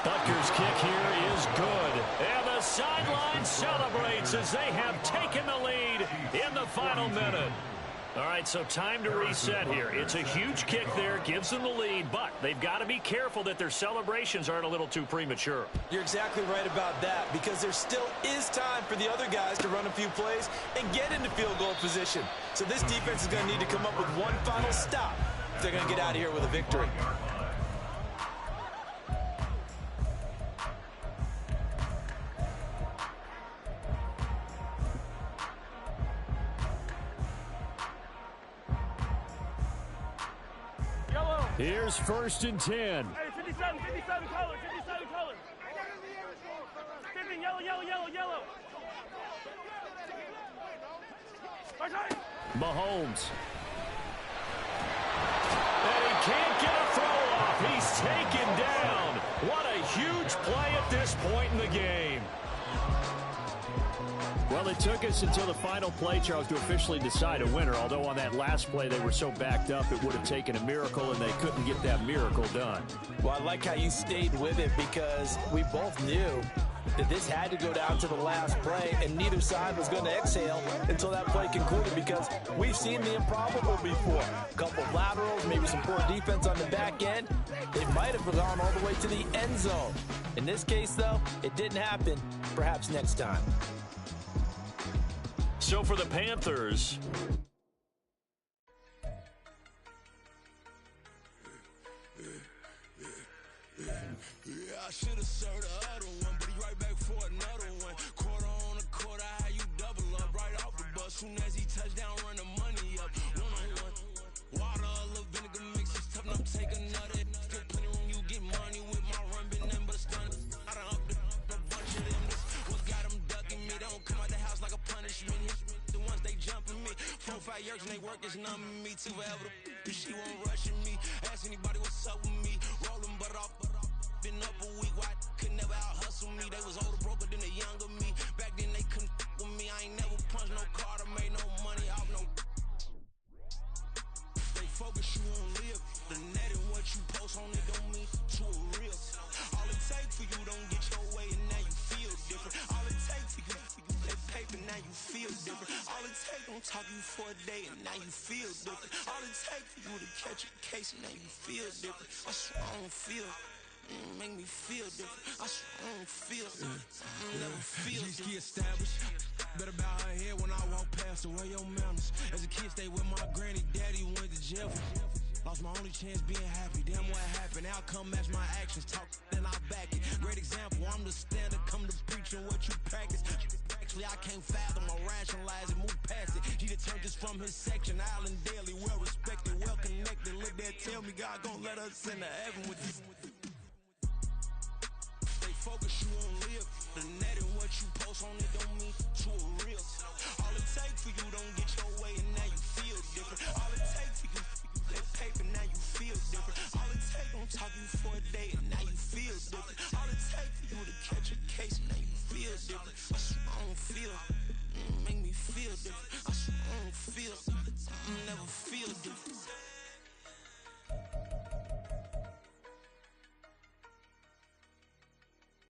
Butker's kick here is good. And the sideline celebrates as they have taken the lead in the final minute. All right, so time to reset here. It's a huge kick there, gives them the lead, but they've got to be careful that their celebrations aren't a little too premature. You're exactly right about that, because there still is time for the other guys to run a few plays and get into field goal position. So this defense is going to need to come up with one final stop if they're going to get out of here with a victory. Here's 1st and 10. Hey, 57 color, 57 color. 50, yellow, yellow, yellow, yellow. Okay. Mahomes. And he can't get a throw off. He's taken down. What a huge play at this point in the game. Well, it took us until the final play, Charles, to officially decide a winner, although on that last play they were so backed up it would have taken a miracle, and they couldn't get that miracle done. Well, I like how you stayed with it, because we both knew that this had to go down to the last play, and neither side was going to exhale until that play concluded, because we've seen the improbable before. A couple of laterals, maybe some poor defense on the back end. They might have gone all the way to the end zone. In this case, though, it didn't happen. Perhaps next time. So for the Panthers, I should have served the other one, but he right back for another one. Quarter on a quarter, how you double up right off the bus. Soon as he touch down, run the money up. One-on-one. Water, a little vinegar mix, it's tough, now take another. Still plenty room, you get money with my run, been nothing but a stun. I done up a bunch of them. What's got them ducking me? They don't come out the house like a punishment. The ones they jumping me. 4 or 5 years and they work is numbing me. Too forever, she won't rushing me. Ask anybody what's up with me. Rolling butt off. Been up a week, why could never out hustle me? They was older, broker than the younger me. Back then they couldn't with me. I ain't never punched no card or made no money off no. They focus, you on live. The net and what you post on it don't mean to a real. All it takes for you don't get your way and now you feel different. All it takes for you that paper, now you feel different. All it takes don't talk you for a day and now you feel different. All it takes for you to catch a case and now you feel different. I swear I don't feel. Make me feel different. I swear I don't feel never feel different. Established. Better bow her head when I walk past her. Where your manners? As a kid, stay with my granny. Daddy went to jail. Lost my only chance being happy. Damn, what happened? Outcome match my actions. Talk, then I back it. Great example. I'm the standard. Come to preaching what you practice. Actually, I can't fathom or rationalize and move past it. He turned this from his section. Island daily, well respected, well connected. Look there, tell me God gon' let us into heaven with this. Focus, you on live. The net and what you post on it